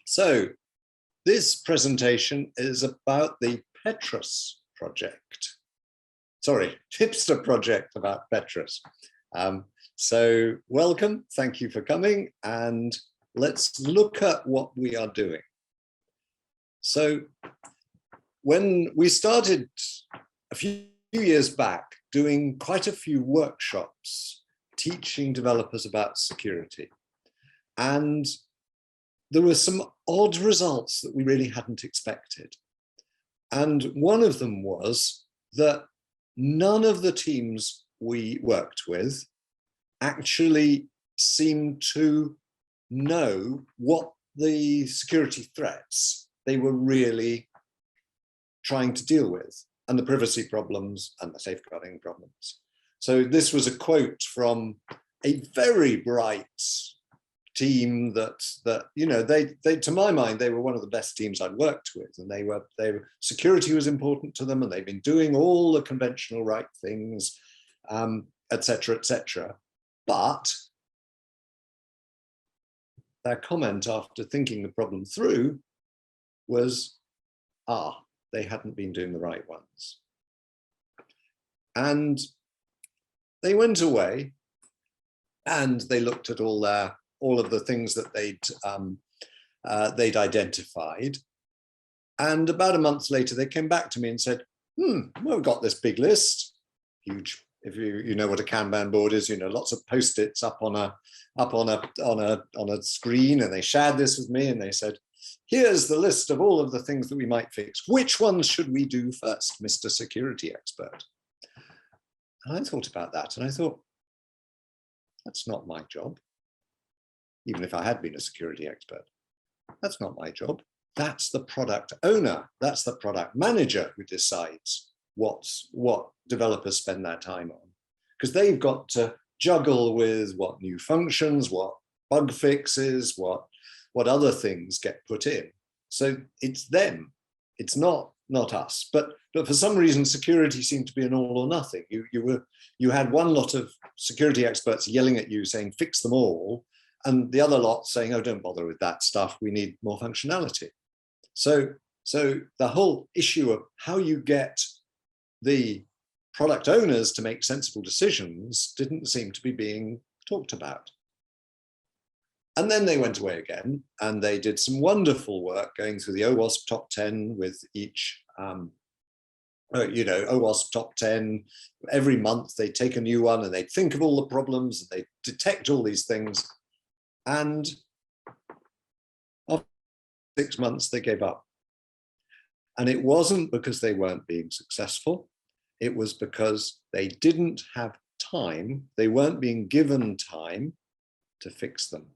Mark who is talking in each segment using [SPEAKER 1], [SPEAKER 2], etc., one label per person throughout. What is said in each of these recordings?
[SPEAKER 1] So this presentation is about the PETRAS project. Sorry, HIPSTER project about PETRAS. So welcome, thank you for coming, and let's look at what we are doing. So when we started a few years back doing quite a few workshops teaching developers about security, and there were some odd results that we really hadn't expected. And one of them was that none of the teams we worked with actually seemed to know what the security threats they were really trying to deal with, and the privacy problems and the safeguarding problems. So this was a quote from a very bright team that you know, they to my mind, they were one of the best teams I'd worked with, and they were security was important to them, and they've been doing all the conventional right things, etc., etc. But their comment after thinking the problem through was, they hadn't been doing the right ones. And they went away and they looked at all of the things that they'd identified. And about a month later, they came back to me and said, well, we've got this big list, huge. If you know what a Kanban board is, you know, lots of Post-its up on a screen, and they shared this with me and they said, here's the list of all of the things that we might fix. Which ones should we do first, Mr. Security Expert? And I thought about that and I thought, that's not my job. Even if I had been a security expert, that's not my job. That's the product owner, that's the product manager who decides what developers spend their time on, because they've got to juggle with what new functions, what bug fixes, what other things get put in. So it's them, it's not us. But for some reason, security seemed to be an all or nothing. You had one lot of security experts yelling at you saying, fix them all, and the other lot saying, oh, don't bother with that stuff, we need more functionality. So the whole issue of how you get the product owners to make sensible decisions didn't seem to be being talked about. And then they went away again and they did some wonderful work going through the OWASP top 10 with each, you know, OWASP top 10. Every month they take a new one and they think of all the problems and they detect all these things. And after 6 months, they gave up. And it wasn't because they weren't being successful. It was because they didn't have time. They weren't being given time to fix them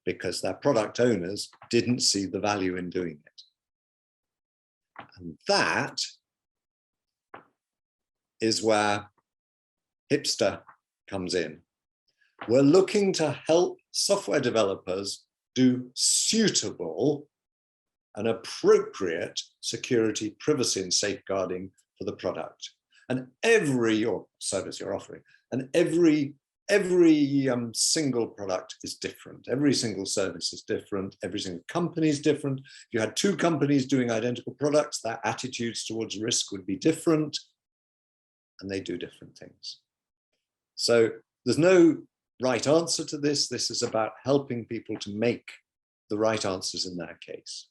[SPEAKER 1] because their product owners didn't see the value in doing it. And that is where HIPSTER comes in. We're looking to help software developers do suitable and appropriate security, privacy, and safeguarding for the product and or service you're offering. And every single product is different. Every single service is different. Every single company is different. If you had two companies doing identical products, their attitudes towards risk would be different, and they do different things. So there's no right answer to this. This is about helping people to make the right answers in their case.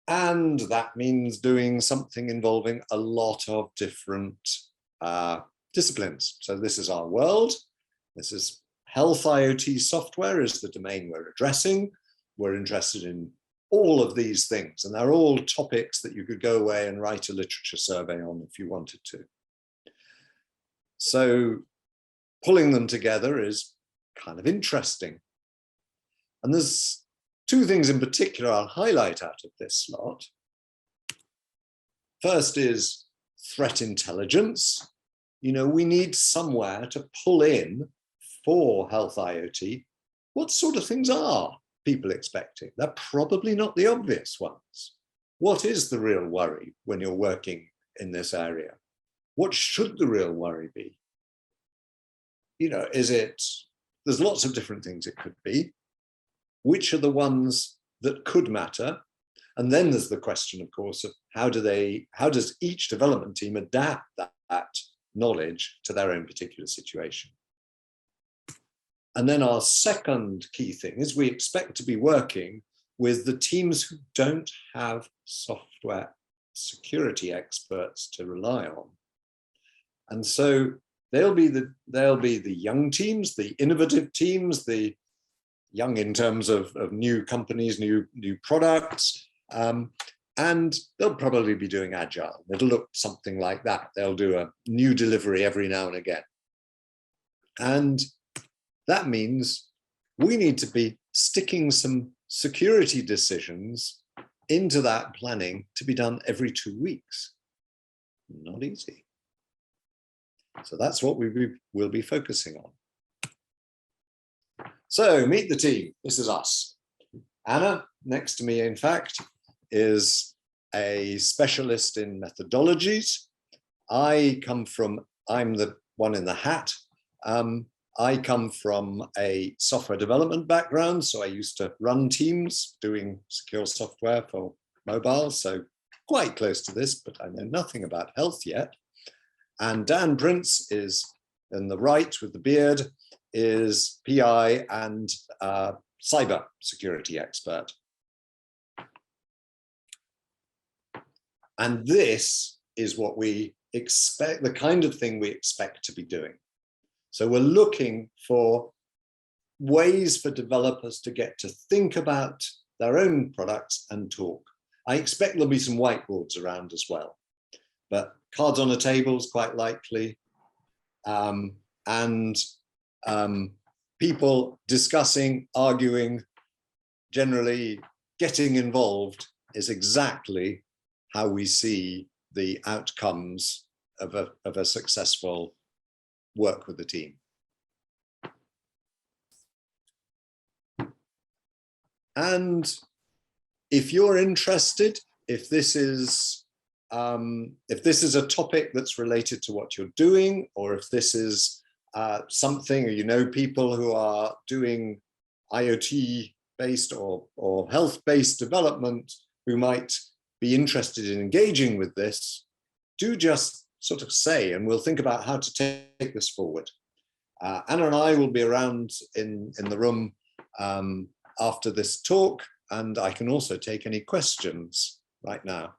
[SPEAKER 1] And that means doing something involving a lot of different disciplines. So this is our world. This is health IoT software is the domain we're addressing. We're interested in all of these things, and they're all topics that you could go away and write a literature survey on if you wanted to. So pulling them together is kind of interesting. And there's two things in particular I'll highlight out of this lot. First is threat intelligence. You know, we need somewhere to pull in for health IoT. What sort of things are people expecting? They're probably not the obvious ones. What is the real worry when you're working in this area? What should the real worry be? You know, there's lots of different things it could be. which are the ones that could matter. And then there's the question, of course, of how does each development team adapt that knowledge to their own particular situation. And then our second key thing is we expect to be working with the teams who don't have software security experts to rely on. And so they'll be the young teams, the innovative teams, the young in terms of new companies, new products, and they'll probably be doing agile. It'll look something like that. They'll do a new delivery every now and again. And that means we need to be sticking some security decisions into that planning to be done every 2 weeks. Not easy. So that's what we'll be focusing on. So meet the team. This is us. Anna, next to me, in fact, is a specialist in methodologies. I'm the one in the hat. I come from a software development background, so I used to run teams doing secure software for mobile, so quite close to this, but I know nothing about health yet. And Dan Prince is in the right with the beard, is PI and cyber security expert. And this is what we expect, the kind of thing we expect to be doing. So we're looking for ways for developers to get to think about their own products and talk. I expect there'll be some whiteboards around as well, but cards on a table is quite likely. People discussing, arguing, generally getting involved is exactly how we see the outcomes of a successful work with the team. And if you're interested, if this is a topic that's related to what you're doing, or if this is something, or you know people who are doing IoT-based or health-based development who might be interested in engaging with this, do just sort of say, and we'll think about how to take this forward. Anna and I will be around in the room after this talk, and I can also take any questions right now.